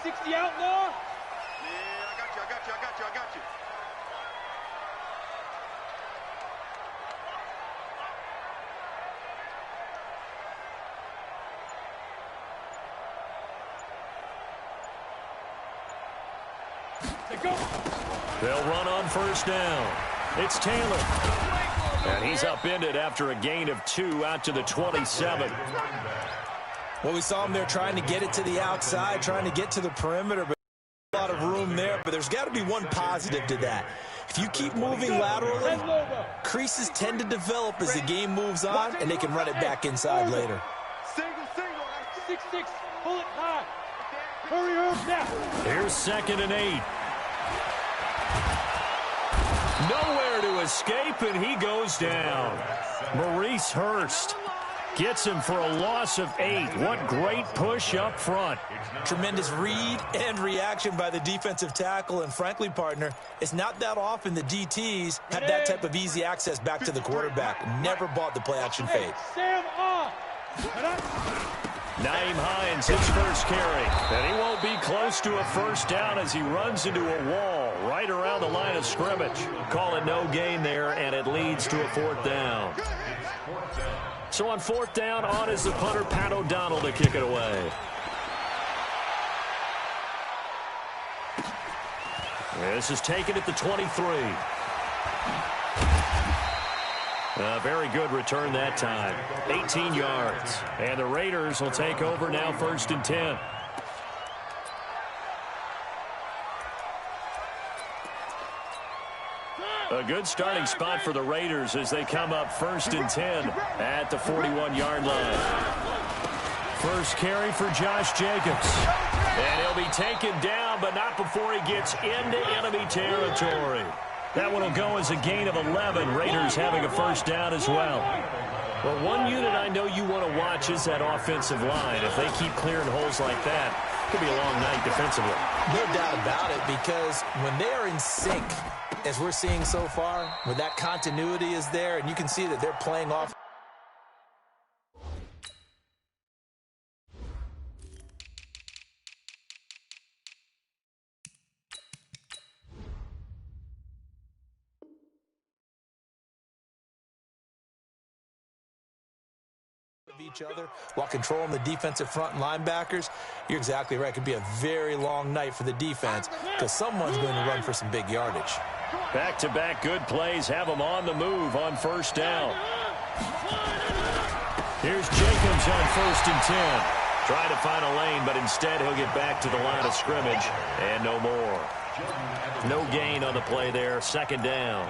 360 outlaw. Man, I got you. They'll run on first down. It's Taylor. And he's upended after a gain of 2 out to the 27. Well, we saw him there trying to get it to the outside, trying to get to the perimeter, but a lot of room there. But there's got to be one positive to that. If you keep moving laterally, creases tend to develop as the game moves on, and they can run it back inside later. Single. 6-6. Pull it high. Hurry up now. Here's 2nd and 8. Nowhere to escape, and he goes down. Maurice Hurst gets him for a loss of 8. What great push up front. Tremendous read and reaction by the defensive tackle, and frankly, partner, it's not that often the DTs have that type of easy access back to the quarterback. Never bought the play-action fade. Sam on. Nyheim Hines, his first carry. And he won't be close to a first down as he runs into a wall right around the line of scrimmage. Call it no gain there, and it leads to a 4th down. So on 4th down, on is the punter, Pat O'Donnell, to kick it away. This is taken at the 23. A very good return that time. 18 yards. And the Raiders will take over now, 1st and 10. A good starting spot for the Raiders as they come up 1st and 10 at the 41-yard line. First carry for Josh Jacobs. And he'll be taken down, but not before he gets into enemy territory. That one will go as a gain of 11. Raiders having a first down as well. Well, one unit I know you want to watch is that offensive line. If they keep clearing holes like that, it could be a long night defensively. No doubt about it, because when they are in sync, as we're seeing so far, where that continuity is there, and you can see that they're playing off. Each other while controlling the defensive front and linebackers, you're exactly right. It could be a very long night for the defense because someone's going to run for some big yardage. Back-to-back good plays have them on the move on first down. Here's Jacobs on 1st and 10. Trying to find a lane, but instead he'll get back to the line of scrimmage and no more. No gain on the play there. 2nd down.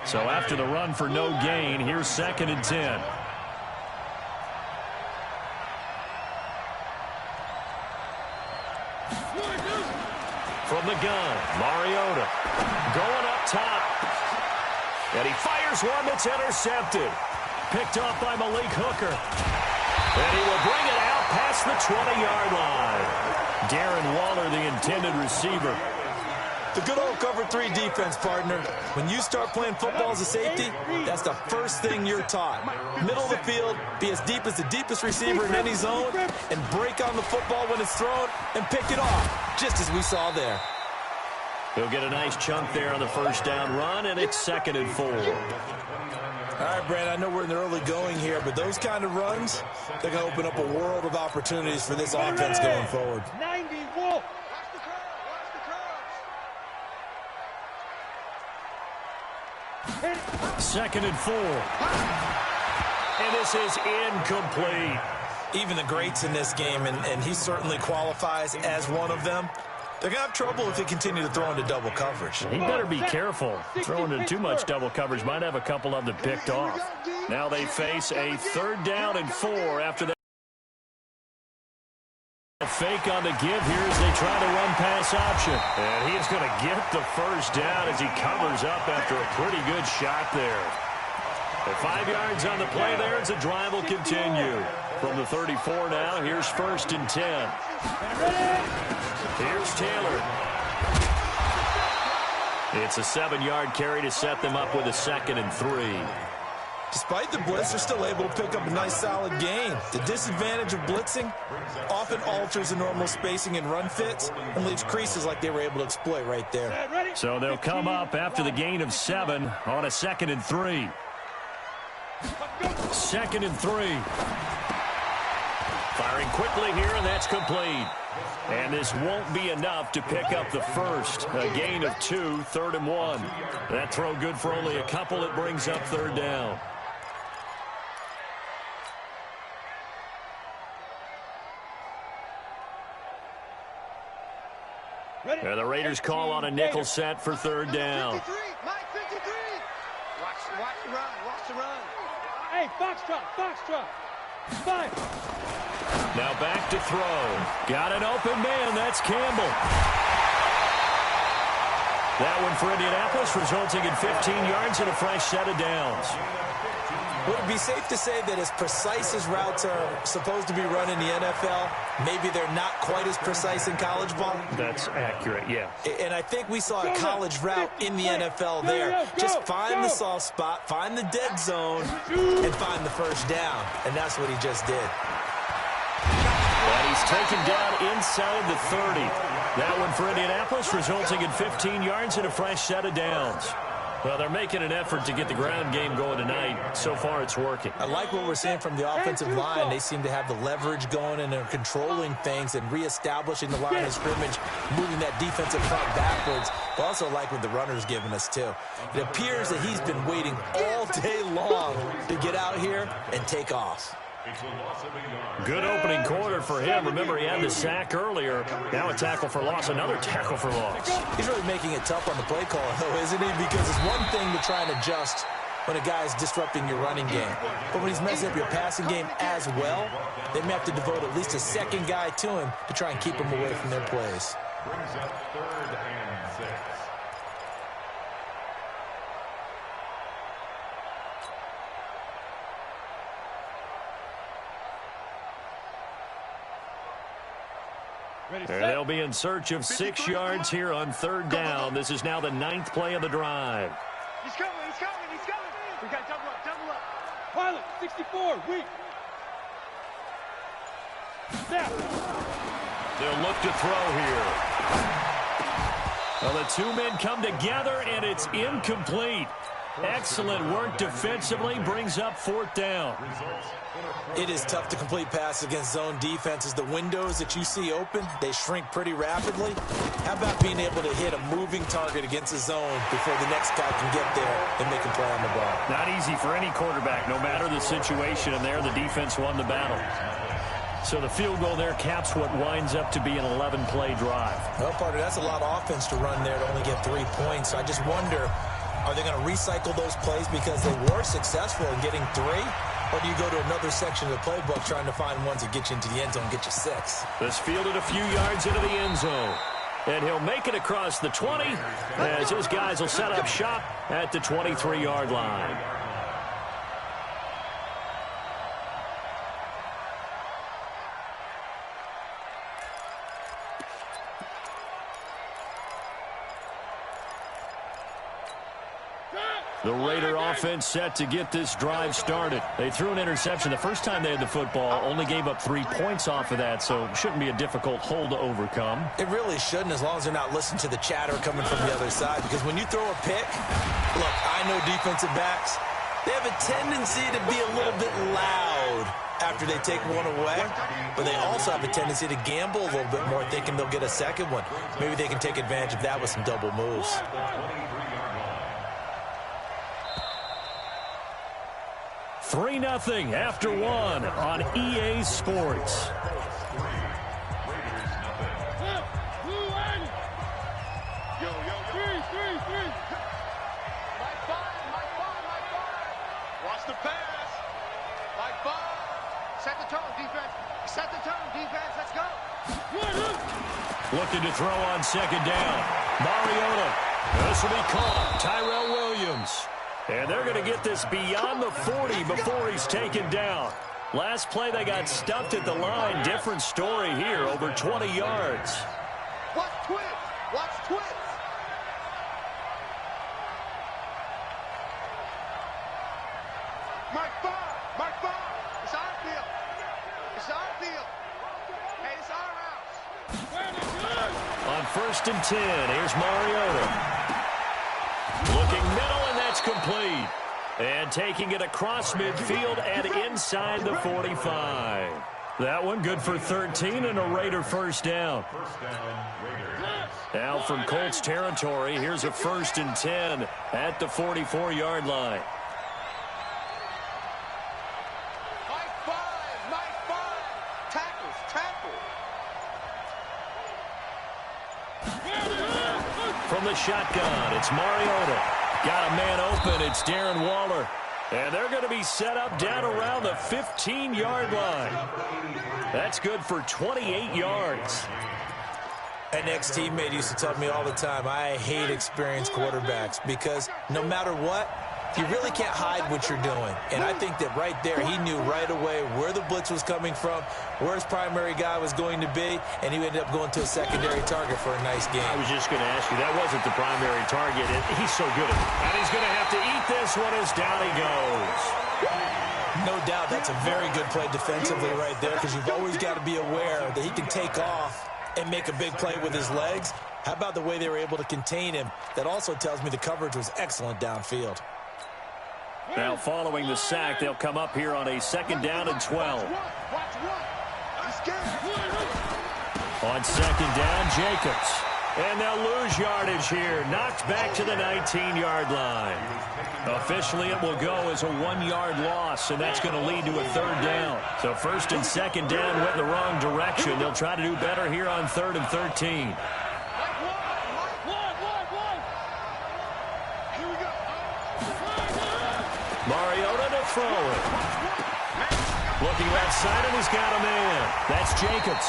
So after the run for no gain, here's 2nd and 10. From the gun, Mariota going up top. And he fires one that's intercepted. Picked off by Malik Hooker. And he will bring it out past the 20-yard line. Darren Waller, the intended receiver. The good old cover 3 defense, partner. When you start playing football as a safety, that's the first thing you're taught. Middle of the field, be as deep as the deepest receiver in any zone, and break on the football when it's thrown and pick it off, just as we saw there. He'll get a nice chunk there on the first down run, and it's 2nd and 4. All right, Brand, I know we're in the early going here, but those kind of runs, they're going to open up a world of opportunities for this offense going forward. 90 Wolf. 2nd and 4. And this is incomplete. Even the greats in this game, and he certainly qualifies as one of them, they're going to have trouble if they continue to throw into double coverage. He better be careful. Throwing into too much double coverage might have a couple of them picked off. Now they face a 3rd down and 4 after that. A fake on the give here as they try to run pass option. And he is going to get the first down as he covers up after a pretty good shot there. At 5 yards on the play there as the drive will continue. From the 34 now, here's 1st and 10. Here's Taylor. It's a 7-yard carry to set them up with a 2nd and 3. Despite the blitz, they're still able to pick up a nice, solid gain. The disadvantage of blitzing often alters the normal spacing and run fits and leaves creases like they were able to exploit right there. So they'll come up after the gain of 7 on a 2nd and 3. 2nd and 3. Firing quickly here, and that's complete. And this won't be enough to pick up the first. A gain of 2, 3rd and 1. That throw good for only a couple. It brings up 3rd down. And the Raiders call on a nickel set for 3rd down. 53, Mike 53. Watch the run, watch the run. Hey, Foxtrot. 5. Now back to throw. Got an open man. That's Campbell. That one for Indianapolis, resulting in 15 yards and a fresh set of downs. Would it be safe to say that as precise as routes are supposed to be run in the NFL, maybe they're not quite as precise in college ball? That's accurate, yeah. And I think we saw a college route in the NFL there. Just find the soft spot, find the dead zone, and find the first down. And that's what he just did. And he's taken down inside the 30. That one for Indianapolis, resulting in 15 yards and a fresh set of downs. Well, they're making an effort to get the ground game going tonight. So far, it's working. I like what we're seeing from the offensive line. They seem to have the leverage going, and they're controlling things and reestablishing the line of scrimmage, moving that defensive front backwards. But also like what the runner's giving us, too. It appears that he's been waiting all day long to get out here and take off. Good opening quarter for him. Remember, he had the sack earlier. Now a tackle for loss, another tackle for loss. He's really making it tough on the play call, though, isn't he? Because it's one thing to try and adjust when a guy's disrupting your running game. But when he's messing up your passing game as well, they may have to devote at least a second guy to him to try and keep him away from their plays. Brings up 3rd and 6. And they'll be in search of 6 yards here on 3rd down. This is now the 9th play of the drive. He's coming. We got double up. Pilot, 64, weak. Snap. They'll look to throw here. Well, the two men come together, and it's incomplete. Excellent work defensively, brings up 4th down. It is tough to complete passes against zone defenses. The windows that you see open, they shrink pretty rapidly. How about being able to hit a moving target against a zone before the next guy can get there and make a play on the ball? Not easy for any quarterback, no matter the situation, and there the defense won the battle. So the field goal there caps what winds up to be an 11-play drive. Well, partner, that's a lot of offense to run there to only get 3 points. So I just wonder, are they going to recycle those plays because they were successful in getting 3? Or do you go to another section of the playbook trying to find ones that get you into the end zone and get you 6? This fielded a few yards into the end zone. And he'll make it across the 20 as his guys will set up shop at the 23-yard line. The Raider offense set to get this drive started. They threw an interception the first time they had the football, only gave up 3 points off of that, so it shouldn't be a difficult hole to overcome. It really shouldn't, as long as they're not listening to the chatter coming from the other side, because when you throw a pick, look, I know defensive backs, they have a tendency to be a little bit loud after they take one away, but they also have a tendency to gamble a little bit more, thinking they'll get a second one. Maybe they can take advantage of that with some double moves. 3-0 after 1 on EA Sports. Watch the pass. Mike Ball. Set the tone, defense. Set the tone, defense. Let's go. Looking to throw on 2nd down. Mariota. This will be caught. Tyrell Williams. And they're going to get this beyond the 40 before he's taken down. Last play, they got stuffed at the line. Different story here, over 20 yards. Watch twins. Watch twins. first and 10. Here's Mariota. Looking middle, and that's complete. And taking it across midfield and inside the 45. That one good for 13 and a Raider first down. Now from Colts territory, here's a first and 10 at the 44-yard line. From the shotgun, it's Mariota. Got a man open. It's Darren Waller. And they're going to be set up down around the 15-yard line. That's good for 28 yards. An ex-teammate used to tell me all the time, I hate experienced quarterbacks because no matter what, you really can't hide what you're doing. And I think that right there, he knew right away where the blitz was coming from, where his primary guy was going to be, and he ended up going to a secondary target for a nice game. I was just going to ask you, that wasn't the primary target. He's so good at it. And he's going to have to eat this one as down he goes. No doubt that's a very good play defensively right there because you've always got to be aware that he can take off and make a big play with his legs. How about the way they were able to contain him? That also tells me the coverage was excellent downfield. Now following the sack, they'll come up here on a second down and 12. On second down, Jacobs. And they'll lose yardage here. Knocked back to the 19-yard line. Officially, it will go as a 1-yard loss, and that's going to lead to a third down. So first and second down went the wrong direction. They'll try to do better here on 3rd and 13. Mariota to throw it. Looking left side, and he's got a man. That's Jacobs.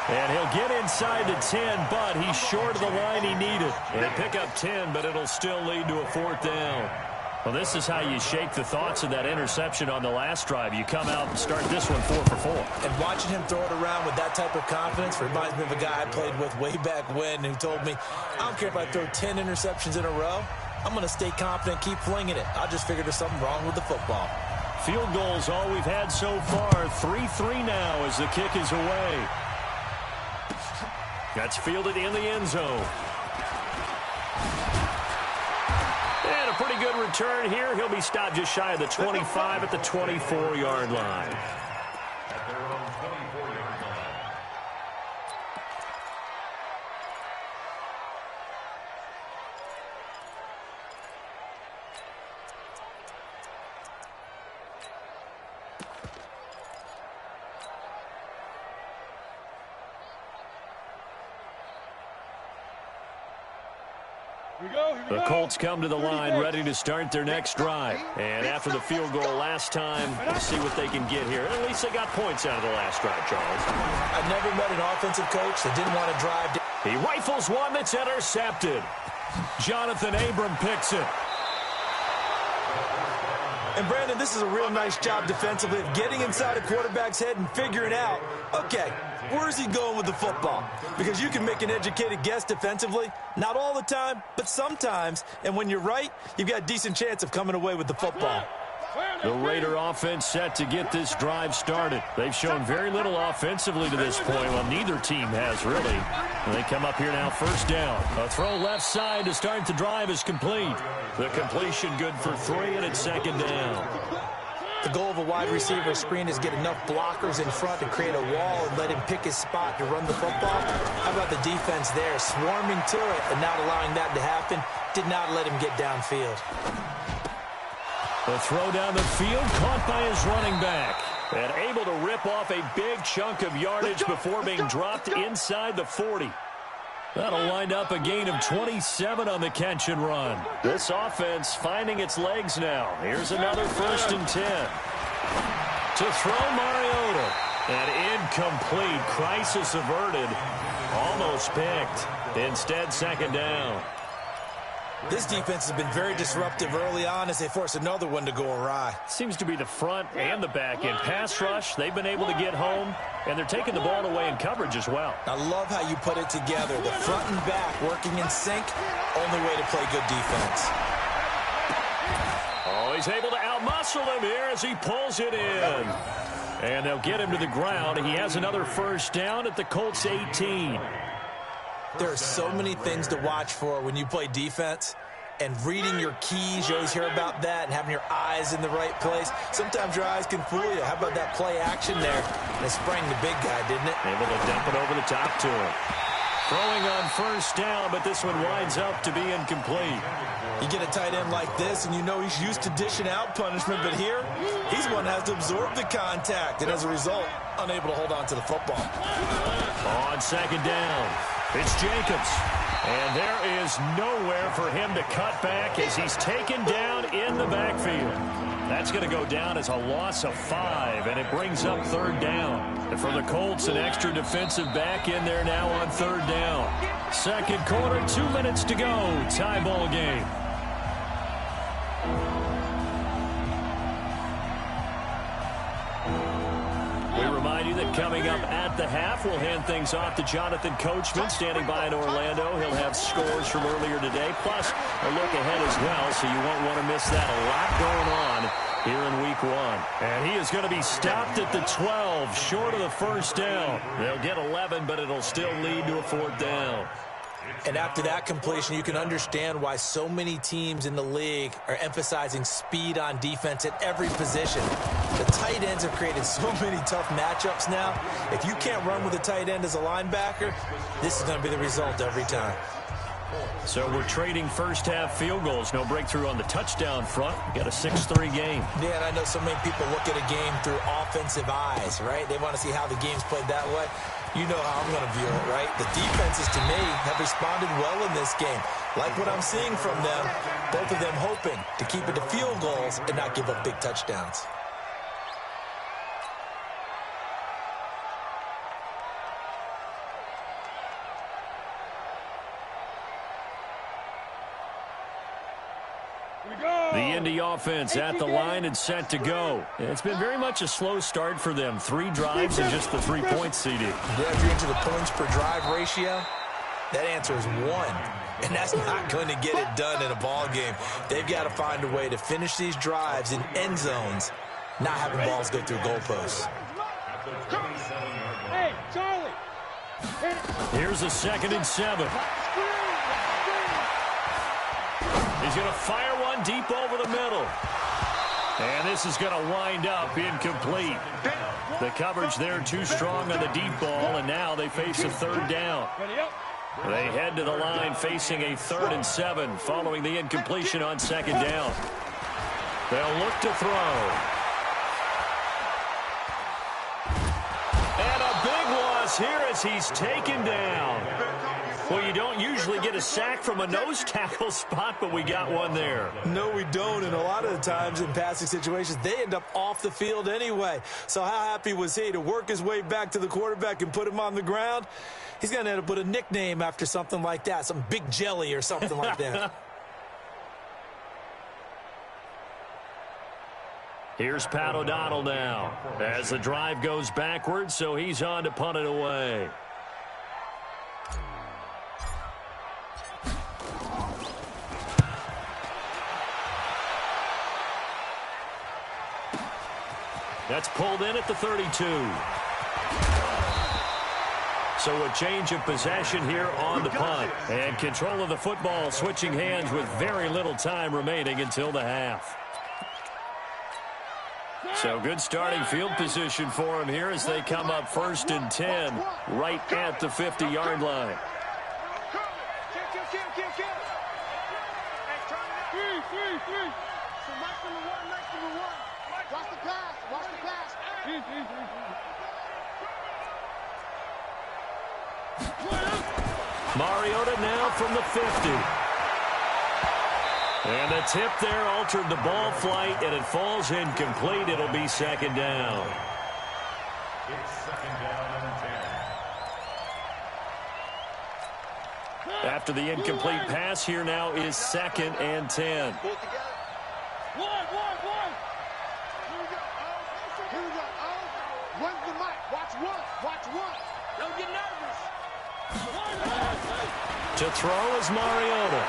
And he'll get inside the 10, but he's short of the line he needed. And they pick up 10, but it'll still lead to a 4th down. Well, this is how you shake the thoughts of that interception on the last drive. You come out and start this one 4 for 4. And watching him throw it around with that type of confidence reminds me of a guy I played with way back when who told me, I don't care if I throw 10 interceptions in a row. I'm going to stay confident, keep flinging it. I just figured there's something wrong with the football. Field goals all we've had so far. 3-3 now as the kick is away. That's fielded in the end zone. And a pretty good return here. He'll be stopped just shy of the 25 at the 24-yard line. The Colts come to the line ready to start their next drive. And after the field goal last time, we'll see what they can get here. At least they got points out of the last drive, Charles. I've never met an offensive coach that didn't want to drive. He rifles one that's intercepted. Jonathan Abram picks it. And, Brandon, this is a real nice job defensively of getting inside a quarterback's head and figuring out, okay, where's he going with the football? Because you can make an educated guess defensively. Not all the time, but sometimes. And when you're right, you've got a decent chance of coming away with the football. The Raider offense set to get this drive started. They've shown very little offensively to this point. Well, neither team has really. And they come up here now, first down. A throw left side to start the drive is complete. The completion good for 3, and it's second down. The goal of a wide receiver screen is get enough blockers in front to create a wall and let him pick his spot to run the football. How about the defense there, swarming to it and not allowing that to happen? Did not let him get downfield. The throw down the field, caught by his running back. And able to rip off a big chunk of yardage before being dropped inside the 40. That'll wind up a gain of 27 on the catch and run. This offense finding its legs now. Here's another first and 10. To throw Mariota. And incomplete. Crisis averted. Almost picked. Instead, second down. This defense has been very disruptive early on as they force another one to go awry. Seems to be the front and the back end. Pass rush, they've been able to get home, and they're taking the ball away in coverage as well. I love how you put it together. The front and back working in sync, only way to play good defense. Oh, he's able to outmuscle him here as he pulls it in. And they'll get him to the ground. He has another first down at the Colts 18. There are so many things to watch for when you play defense. And reading your keys, you always hear about that, and having your eyes in the right place. Sometimes your eyes can fool you. How about that play action there? And it sprang the big guy, didn't it? Able to dump it over the top to him. Throwing on first down, but this one winds up to be incomplete. You get a tight end like this, and you know he's used to dishing out punishment, but here, he's one that has to absorb the contact, and as a result, unable to hold on to the football. On second down, it's Jacobs. And there is nowhere for him to cut back as he's taken down in the backfield. That's going to go down as a loss of 5, and it brings up third down. And for the Colts, an extra defensive back in there now on third down. Second quarter, 2 minutes to go. Tie ball game. We remind you that coming up at the half, we'll hand things off to Jonathan Coachman, standing by in Orlando. He'll have scores from earlier today, plus a look ahead as well, so you won't want to miss that. A lot going on here in week 1. And he is going to be stopped at the 12, short of the first down. They'll get 11, but it'll still lead to a fourth down. And after that completion, you can understand why so many teams in the league are emphasizing speed on defense at every position. The tight ends have created so many tough matchups now. If you can't run with a tight end as a linebacker, this is going to be the result every time. So we're trading first half field goals. No breakthrough on the touchdown front. We got a 6-3 game. Yeah, and I know so many people look at a game through offensive eyes, right? They want to see how the game's played that way. You know how I'm going to view it, right? The defenses, to me, have responded well in this game. Like what I'm seeing from them, both of them hoping to keep it to field goals and not give up big touchdowns. The Indy offense at the line and set to go. It's been very much a slow start for them. 3 drives and just the 3-point CD. Yeah, if you're into the points per drive ratio, that answer is 1. And that's not going to get it done in a ball game. They've got to find a way to finish these drives in end zones, not having balls go through goalposts. Hey, Charlie. Here's a 2nd and 7. He's going to fire one deep over the middle. And this is going to wind up incomplete. The coverage there too strong on the deep ball, and now they face a third down. They head to the line facing a 3rd and 7 following the incompletion on 2nd down. They'll look to throw. And a big loss here as he's taken down. Well, you don't usually get a sack from a nose tackle spot, but we got one there. No, we don't, and a lot of the times in passing situations, they end up off the field anyway. So how happy was he to work his way back to the quarterback and put him on the ground? He's going to end up with a nickname after something like that, some Big Jelly or something like that. Here's Pat O'Donnell now as the drive goes backwards, so he's on to punt it away. That's pulled in at the 32. So a change of possession here on the punt. And control of the football switching hands with very little time remaining until the half. So good starting field position for them here as they come up 1st and 10 right at the 50-yard line. Watch the pass. Watch the pass. Mariota now from the 50. And the tip there altered the ball flight, and it falls incomplete. It'll be 2nd down. It's 2nd down and 10. After the incomplete pass, here now is 2nd and 10. Pull it together. One. Here we go. When's the mic? Watch one. Don't get nervous. To throw is Mariota.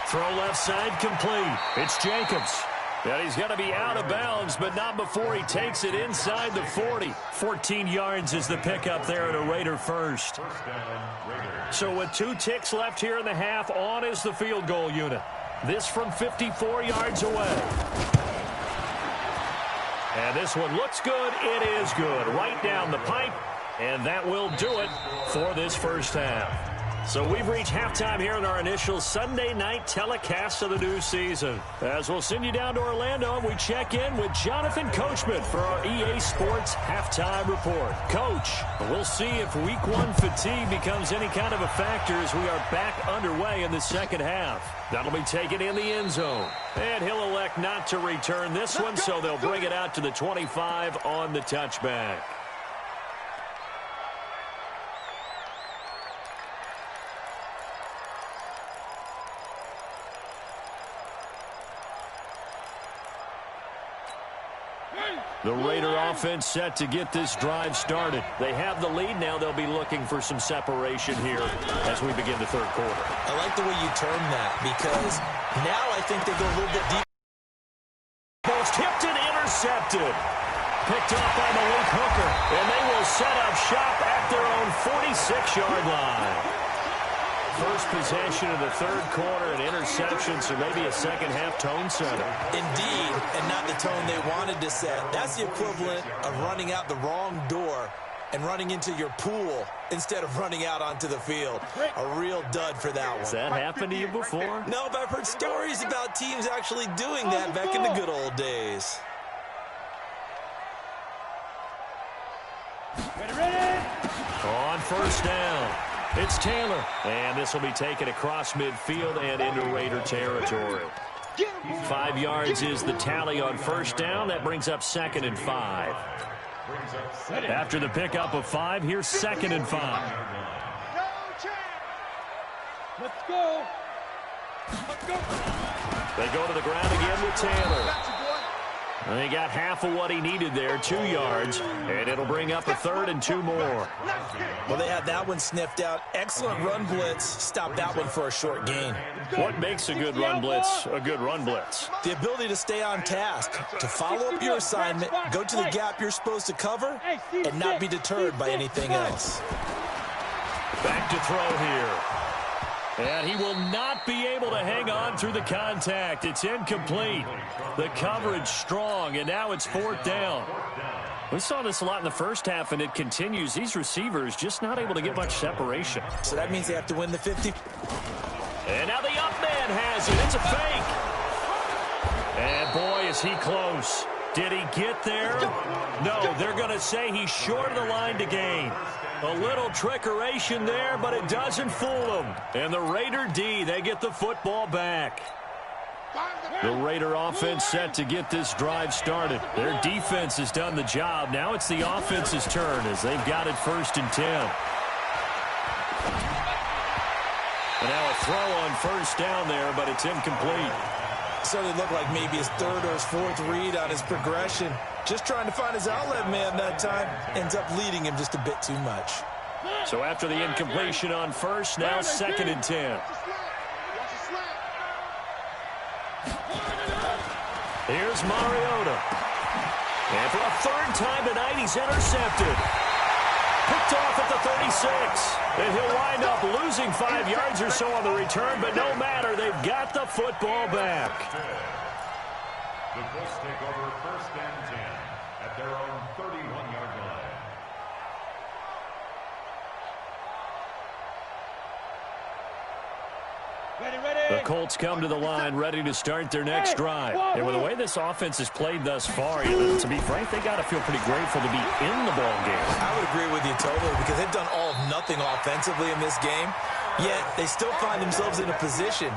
Throw left side complete. It's Jacobs. And he's going to be out of bounds, but not before he takes it inside the 40. 14 yards is the pickup there at a Raider first. So with 2 ticks left here in the half, on is the field goal unit. This from 54 yards away. And this one looks good. It is good. Right down the pipe. And that will do it for this first half. So we've reached halftime here in our initial Sunday night telecast of the new season. As we'll send you down to Orlando, and we check in with Jonathan Coachman for our EA Sports Halftime Report. Coach, we'll see if Week 1 fatigue becomes any kind of a factor as we are back underway in the second half. That'll be taken in the end zone. And he'll elect not to return this one, so they'll bring it out to the 25 on the touchback. The Raider offense set to get this drive started. They have the lead now. They'll be looking for some separation here as we begin the third quarter. I like the way you term that because now I think they go a little bit deep. Ball's tipped and intercepted. Picked up by Malik Hooker. And they will set up shop at their own 46-yard line. First possession of the third quarter, an interception, so maybe a second-half tone setter. Indeed, and not the tone they wanted to set. That's the equivalent of running out the wrong door and running into your pool instead of running out onto the field. A real dud for that one. Has that happened to you before? No, but I've heard stories about teams actually doing that back in the good old days. Ready? On first down. It's Taylor, and this will be taken across midfield and into Raider territory. 5 yards is the tally on first down. That brings up 2nd and 5. After the pickup of 5, here's 2nd and 5. Let's go. They go to the ground again with Taylor. And he got half of what he needed there, 2 yards, and it'll bring up a 3rd and 2 more. Well, they had that one sniffed out. Excellent run blitz. Stop that one for a short gain. What makes a good run blitz a good run blitz? The ability to stay on task, to follow up your assignment, go to the gap you're supposed to cover, and not be deterred by anything else. Back to throw here. And he will not be able to hang on through the contact. It's incomplete. The coverage strong, and now it's 4th down. We saw this a lot in the first half, and it continues. These receivers just not able to get much separation. So that means they have to win the 50. And now the up man has it. It's a fake. And boy, is he close. Did he get there? No, they're going to say he's short of the line to gain. A little trickeration there, but it doesn't fool them. And the Raider D, they get the football back. The Raider offense set to get this drive started. Their defense has done the job. Now it's the offense's turn as they've got it 1st and 10. And now a throw on first down there, but it's incomplete. So they look like maybe his 3rd or his 4th read on his progression. Just trying to find his outlet man that time. Ends up leading him just a bit too much. So after the incompletion on first, now 2nd and 10. Here's Mariota. And for a 3rd time tonight, he's intercepted. Picked off at the 36. And he'll wind up losing 5 yards or so on the return, but no matter, they've got the football back. The Colts take over 1st and 10 at their own 31-yard line. The Colts come to the line ready to start their next drive. And with the way this offense has played thus far, to be frank, they got to feel pretty grateful to be in the ball game. I would agree with you totally because they've done all of nothing offensively in this game, yet they still find themselves in a position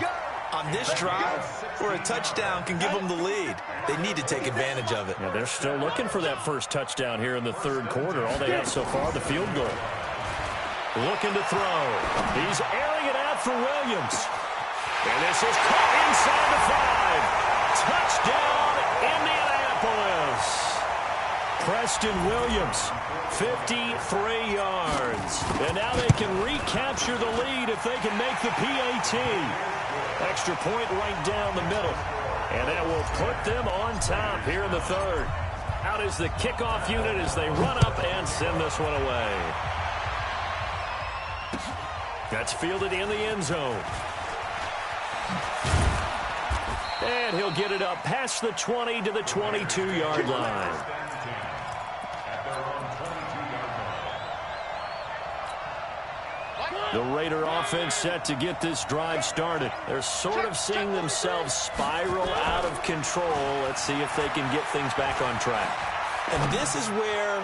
on this drive where a touchdown can give them the lead. They need to take advantage of it. Yeah, they're still looking for that first touchdown here in the third quarter. All they have so far, the field goal. Looking to throw. He's airing it out for Williams. And this is caught inside the 5. Touchdown, Indianapolis. Preston Williams, 53 yards. And now they can recapture the lead if they can make the PAT. Extra point right down the middle. And that will put them on top here in the third. Out is the kickoff unit as they run up and send this one away. That's fielded in the end zone. And he'll get it up past the 20 to the 22-yard line. The Raider offense set to get this drive started. They're sort of seeing themselves spiral out of control. Let's see if they can get things back on track. And this is where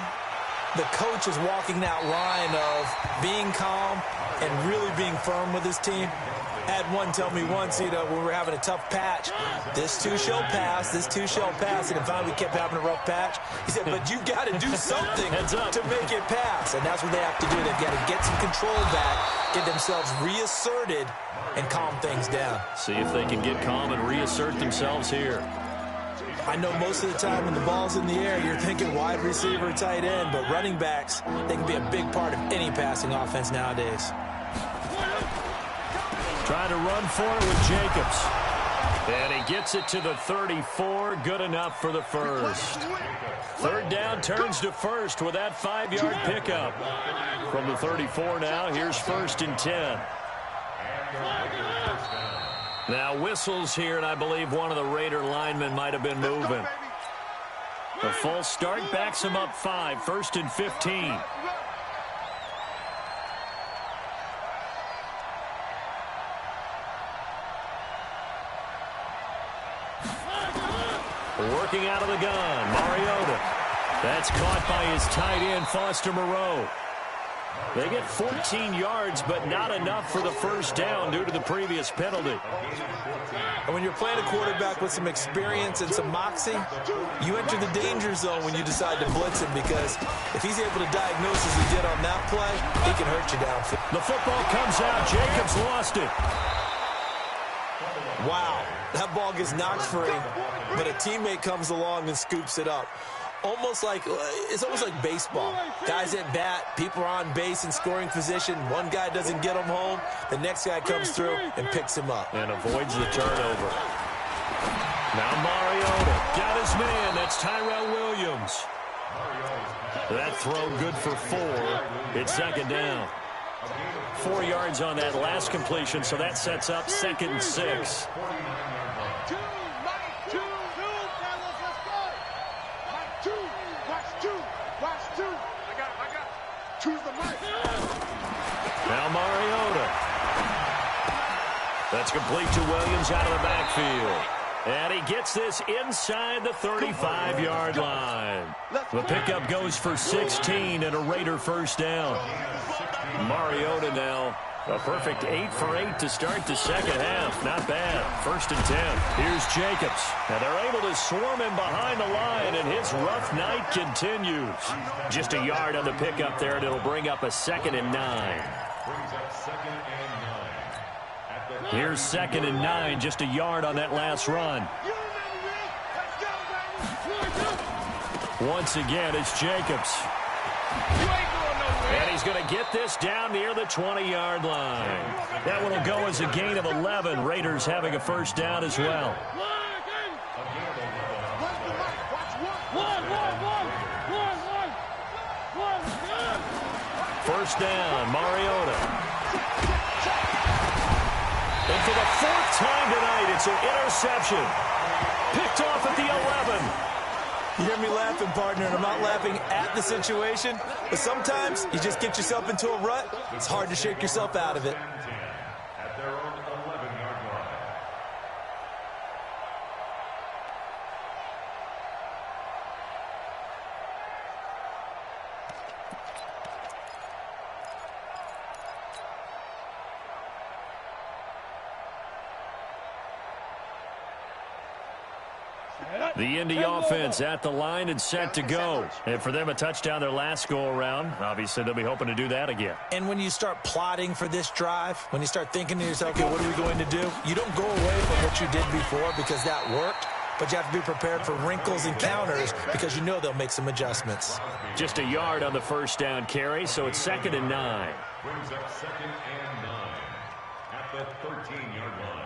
the coach is walking that line of being calm and really being firm with his team. Had one tell me once, when we were having a tough patch, this too shall pass, this too shall pass, and finally we kept having a rough patch. He said, but you got to do something to make it pass, and that's what they have to do. They've got to get some control back, get themselves reasserted, and calm things down. See if they can get calm and reassert themselves here. I know most of the time when the ball's in the air, you're thinking wide receiver, tight end, but running backs, they can be a big part of any passing offense nowadays. Trying to run for it with Jacobs. And he gets it to the 34. Good enough for the first. Third down turns to first with that 5-yard pickup. From the 34 now, here's 1st and 10. Now whistles here, and I believe one of the Raider linemen might have been moving. The false start backs him up 5. 1st and 15. Working out of the gun, Mariota. That's caught by his tight end, Foster Moreau. They get 14 yards, but not enough for the first down due to the previous penalty. And when you're playing a quarterback with some experience and some moxie, you enter the danger zone when you decide to blitz him, because if he's able to diagnose as he did on that play, he can hurt you downfield. The football comes out. Jacobs lost it. Wow, that ball gets knocked free, but a teammate comes along and scoops it up. It's almost like baseball. Guys at bat, people are on base in scoring position. One guy doesn't get him home. The next guy comes through and picks him up. And avoids the turnover. Now Mariota got his man. That's Tyrell Williams. That throw good for 4. It's 2nd down. 4 yards on that last completion, so that sets up 2nd and 6. Now Mariota. That's complete to Williams out of the backfield. And he gets this inside the 35-yard line. The pickup goes for 16 and a Raider first down. Mariota now a perfect 8 for 8 to start the second half. Not bad. 1st and 10. Here's Jacobs. And they're able to swarm him behind the line, and his rough night continues. Just a yard on the pickup there, and it'll bring up a 2nd and 9. Here's 2nd and 9, just a yard on that last run. Once again, it's Jacobs. And he's going to get this down near the 20-yard line. That one will go as a gain of 11. Raiders having a first down as well. First down, Mariota. And for the 4th time tonight, it's an interception. Picked off at the 11. You hear me laughing, partner, and I'm not laughing at the situation, but sometimes you just get yourself into a rut. It's hard to shake yourself out of it. At their own 11-yard line. The Indy offense at the line and set to go. And for them, a touchdown their last go-around. Obviously, they'll be hoping to do that again. And when you start plotting for this drive, when you start thinking to yourself, okay, what are we going to do? You don't go away from what you did before because that worked, but you have to be prepared for wrinkles and counters because you know they'll make some adjustments. Just a yard on the first down carry, so it's 2nd and 9. Brings up 2nd and 9 at the 13-yard line.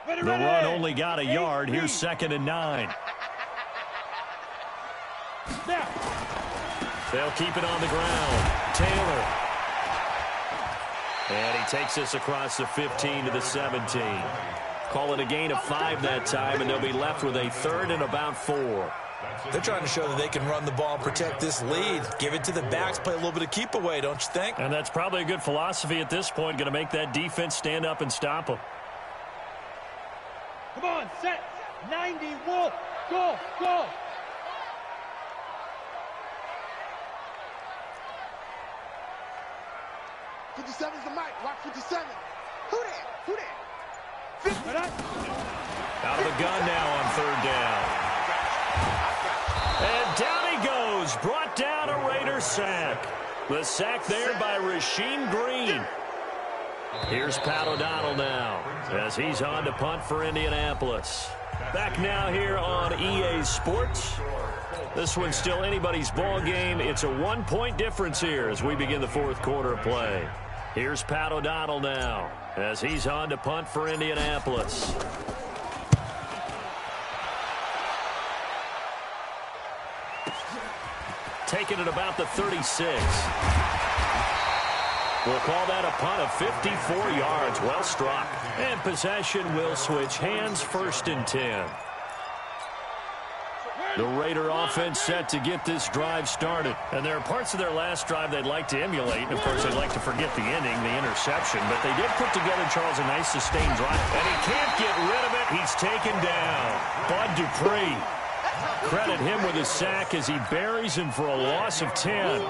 The run only got a yard. Here's 2nd and 9. They'll keep it on the ground. Taylor. And he takes this across the 15 to the 17. Call it a gain of 5 that time, and they'll be left with a 3rd and about 4. They're trying to show that they can run the ball and protect this lead. Give it to the backs, play a little bit of keep away, don't you think? And that's probably a good philosophy at this point, going to make that defense stand up and stop them. Come on, set. 91. Go, go. '57's the mic. Watch 57. Who that? Who that? Out of the gun now on 3rd down. And down he goes. Brought down a Raider sack. The sack there by Rasheem Green. Here's Pat O'Donnell now as he's on to punt for Indianapolis. Back now here on EA Sports. This one's still anybody's ball game. It's a 1-point difference here as we begin the 4th quarter of play. Here's Pat O'Donnell now as he's on to punt for Indianapolis. Taking it about the 36. We'll call that a punt of 54 yards. Well struck. And possession will switch hands. 1st and 10. The Raider offense set to get this drive started. And there are parts of their last drive they'd like to emulate. And, of course, they'd like to forget the ending, the interception. But they did put together, Charles, a nice sustained drive. And he can't get rid of it. He's taken down. Bud Dupree. Credit him with his sack as he buries him for a loss of 10.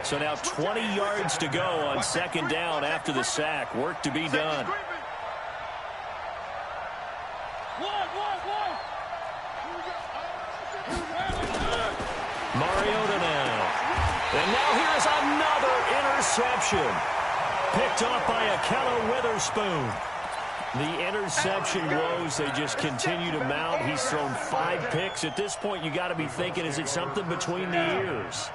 So now 20 yards to go on 2nd down after the sack. Work to be done. Mariota now. And now here's another interception. Picked off by Akello Witherspoon. The interception woes, they just continue to mount. He's thrown 5 picks. At this point, you got to be thinking, is it something between the ears?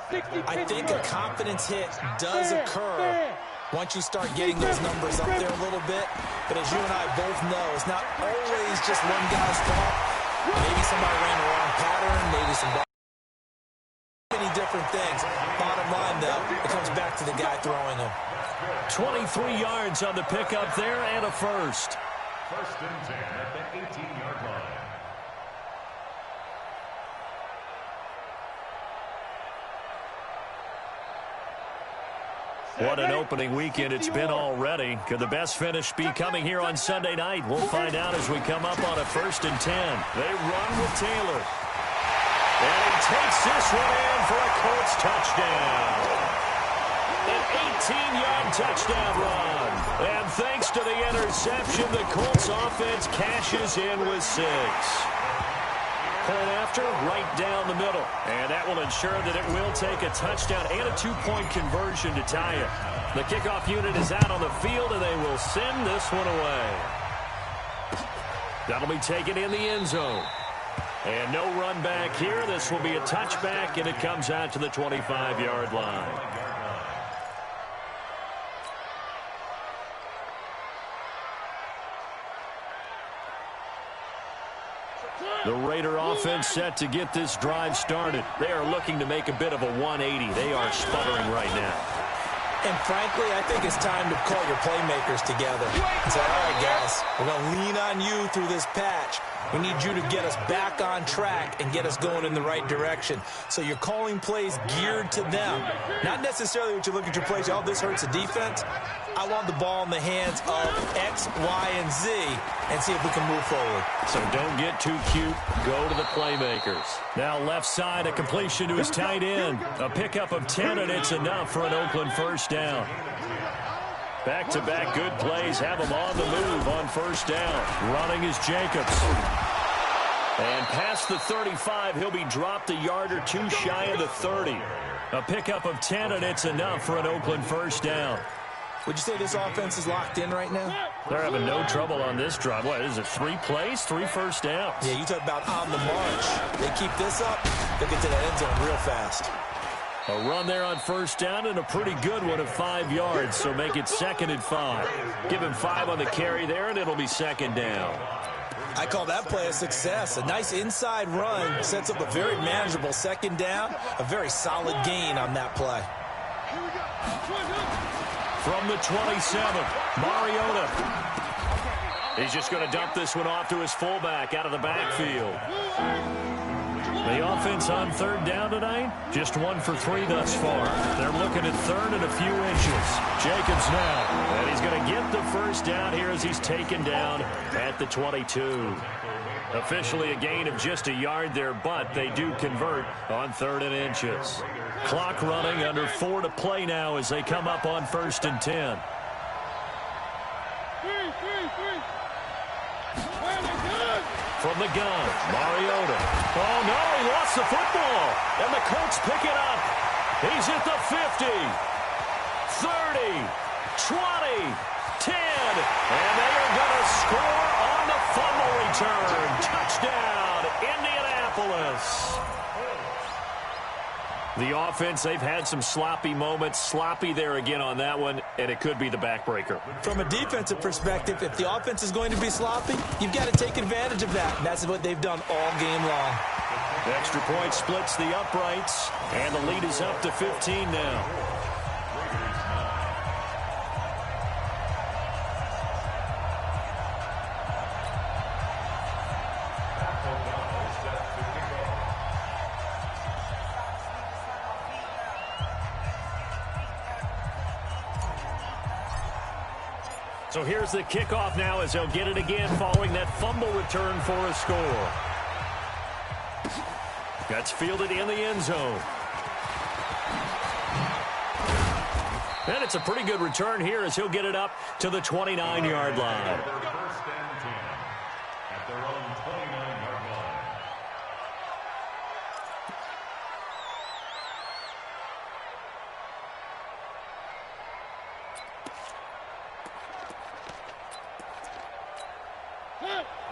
I think a confidence hit does occur once you start getting those numbers up there a little bit. But as you and I both know, it's not always just one guy's fault. Maybe somebody ran the wrong pattern, maybe somebody... many different things. Bottom line, though, it comes back to the guy throwing them. 23 yards on the pickup there and a 1st. 1st and 10 at the 18-yard line. What an opening weekend it's been already. Could the best finish be coming here on Sunday night? We'll find out as we come up on a 1st and 10. They run with Taylor. And he takes this one in for a Colts touchdown. An 18-yard touchdown run. And thanks to the interception, the Colts offense cashes in with 6. Point after, right down the middle. And that will ensure that it will take a touchdown and a 2-point conversion to tie it. The kickoff unit is out on the field, and they will send this one away. That'll be taken in the end zone. And no run back here. This will be a touchback, and it comes out to the 25-yard line. The Raider offense set to get this drive started. They are looking to make a bit of a 180. They are sputtering right now. And frankly, I think it's time to call your playmakers together. Say, all right, guys, we're going to lean on you through this patch. We need you to get us back on track and get us going in the right direction. So you're calling plays geared to them. Not necessarily what you look at your plays, oh, this hurts the defense. I want the ball in the hands of X, Y, and Z and see if we can move forward. So don't get too cute. Go to the playmakers. Now left side, a completion to his tight end. A pickup of 10, and it's enough for an Oakland 1st down. Back-to-back good plays have him on the move on 1st down. Running is Jacobs. And past the 35, he'll be dropped a yard or 2 shy of the 30. A pickup of 10, and it's enough for an Oakland 1st down. Would you say this offense is locked in right now? They're having no trouble on this drive. What is it, 3 plays, 3 first downs? Yeah, you talk about on the march. They keep this up, they'll get to the end zone real fast. A run there on 1st down and a pretty good one of 5 yards, so make it 2nd and 5. Give him 5 on the carry there, and it'll be 2nd down. I call that play a success. A nice inside run sets up a very manageable second down, a very solid gain on that play. From the 27, Mariota. He's just going to dump this one off to his fullback out of the backfield. The offense on third down tonight, just 1 for 3 thus far. They're looking at third and a few inches. Jacobs now, and he's going to get the first down here as he's taken down at the 22. Officially a gain of just a yard there, but they do convert on 3rd and inches. Clock running, under 4 to play now as they come up on 1st and 10. From the gun, Mariota. Oh, no, he lost the football. And the Colts pick it up. He's at the 50, 30, 20, 10. And they are going to score on the fumble return. Touchdown, Indianapolis. The offense, they've had some sloppy moments. Sloppy there again on that one, and it could be the backbreaker. From a defensive perspective, if the offense is going to be sloppy, you've got to take advantage of that. And that's what they've done all game long. Extra point splits the uprights, and the lead is up to 15 now. So here's the kickoff now as they'll get it again following that fumble return for a score. That's fielded in the end zone. And it's a pretty good return here as he'll get it up to the 29-yard line. First and 10 at their own 29-yard line.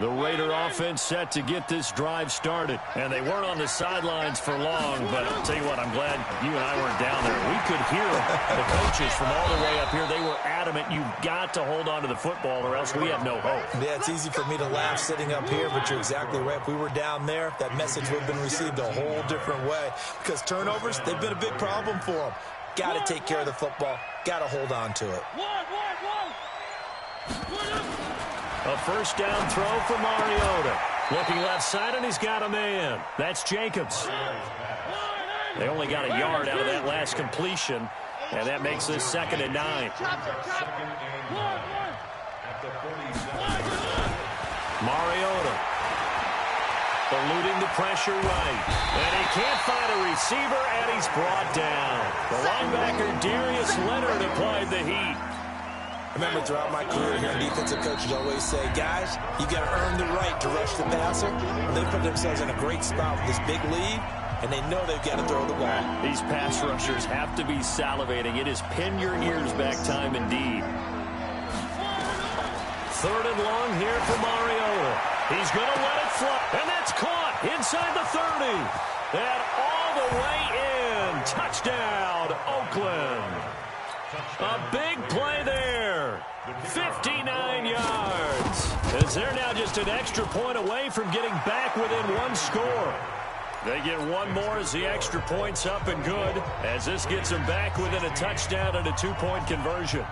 The Raider offense set to get this drive started. And they weren't on the sidelines for long, but I'll tell you what, I'm glad you and I weren't down there. We could hear the coaches from all the way up here. They were adamant, you've got to hold on to the football or else we have no hope. Yeah, it's easy for me to laugh sitting up here, but you're exactly right. If we were down there, that message would have been received a whole different way. Because turnovers, they've been a big problem for them. Got to take care of the football. Got to hold on to it. A first down throw for Mariota. Looking left side, and he's got a man. That's Jacobs. They only got a yard out of that last completion, and that makes this 2nd and 9. Mariota eluding the pressure right. And he can't find a receiver, and he's brought down. The linebacker, Darius Leonard, applied the heat. I remember throughout my career hearing defensive coaches always say, guys, you got to earn the right to rush the passer. They put themselves in a great spot with this big lead, and they know they've got to throw the ball. These pass rushers have to be salivating. It is pin your ears back time indeed. 3rd and long here for Mariota. He's going to let it fly, and that's caught inside the 30. And all the way in. Touchdown, Oakland. A big play there. 59 yards. As they're now just an extra point away from getting back within 1 score. They get one more as the extra point's up and good, as this gets them back within a touchdown and a 2-point conversion.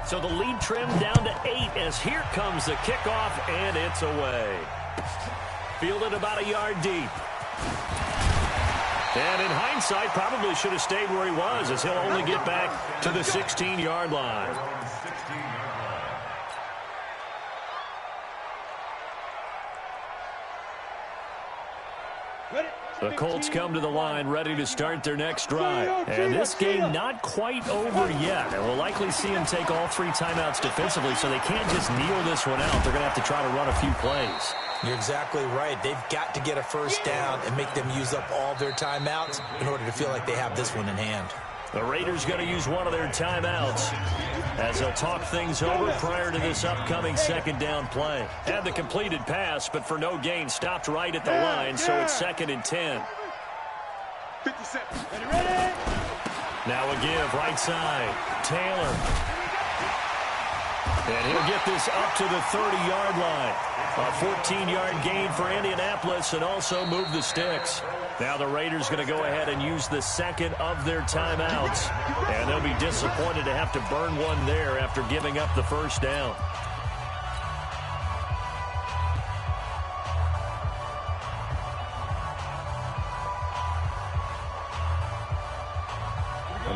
So the lead trimmed down to 8 as here comes the kickoff, and it's away. Fielded about a yard deep. And in hindsight, probably should have stayed where he was, as he'll only get back to the 16-yard line. The Colts come to the line ready to start their next drive. And this game not quite over yet. And we'll likely see them take all 3 timeouts defensively, so they can't just kneel this one out. They're going to have to try to run a few plays. You're exactly right. They've got to get a first down and make them use up all their timeouts in order to feel like they have this one in hand. The Raiders going to use one of their timeouts as they'll talk things over prior to this upcoming 2nd down play. Had the completed pass, but for no gain, stopped right at the line, so it's 2nd and 10. 57. Ready? Now a give, right side. Taylor. And he'll get this up to the 30-yard line. A 14-yard gain for Indianapolis and also move the sticks. Now the Raiders going to go ahead and use the second of their timeouts. And they'll be disappointed to have to burn one there after giving up the first down.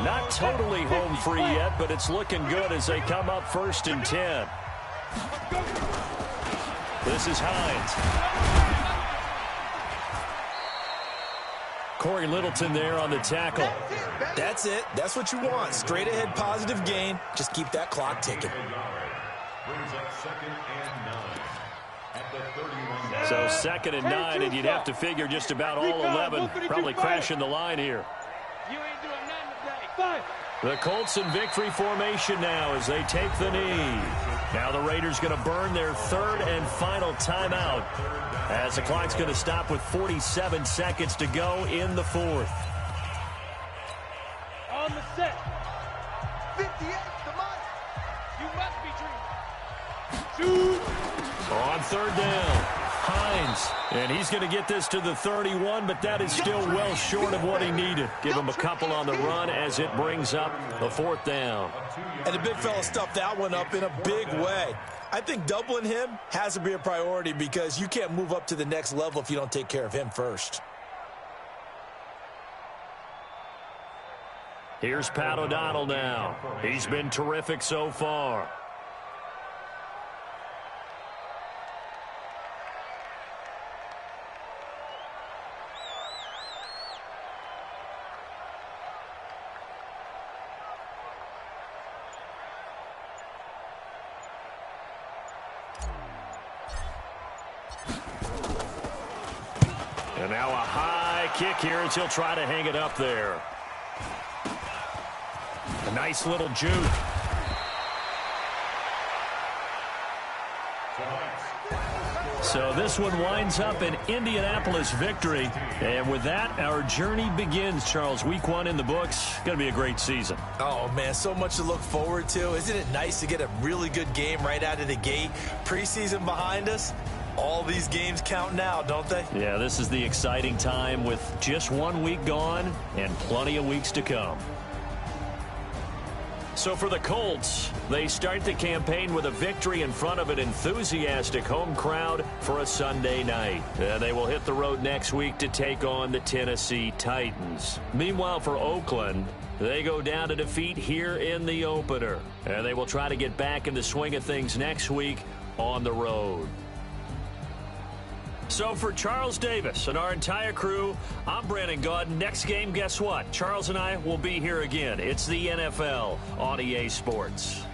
Not totally home free yet, but it's looking good as they come up 1st and 10. This is Hines. Corey Littleton there on the tackle. That's it. That's what you want. Straight ahead positive gain. Just keep that clock ticking. Brings up 2nd and 9 at the 31. So 2nd and 9, and you'd have to figure just about all 11 probably crashing the line here. You ain't doing nothing today. The Colts in victory formation now as they take the knee. Now the Raiders going to burn their 3rd and final timeout as the clock's going to stop with 47 seconds to go in the 4th. On the set. 58, the must. You must be dreaming. Shoot. On 3rd down, Hines. And he's going to get this to the 31, but that is still well short of what he needed. Give him a couple on the run as it brings up the 4th down. And the big fella stuffed that one up in a big way. I think doubling him has to be a priority because you can't move up to the next level if you don't take care of him first. Here's Pat O'Donnell now. He's been terrific so far. And now a high kick here as he'll try to hang it up there. A nice little juke. So this one winds up an Indianapolis victory. And with that, our journey begins, Charles. Week 1 in the books. Going to be a great season. Oh, man, so much to look forward to. Isn't it nice to get a really good game right out of the gate? Preseason behind us. All these games count now, don't they? Yeah, this is the exciting time with just 1 week gone and plenty of weeks to come. So for the Colts, they start the campaign with a victory in front of an enthusiastic home crowd for a Sunday night. They will hit the road next week to take on the Tennessee Titans. Meanwhile, for Oakland, they go down to defeat here in the opener. And they will try to get back in the swing of things next week on the road. So for Charles Davis and our entire crew, I'm Brandon Gaudin. Next game, guess what? Charles and I will be here again. It's the NFL on EA Sports.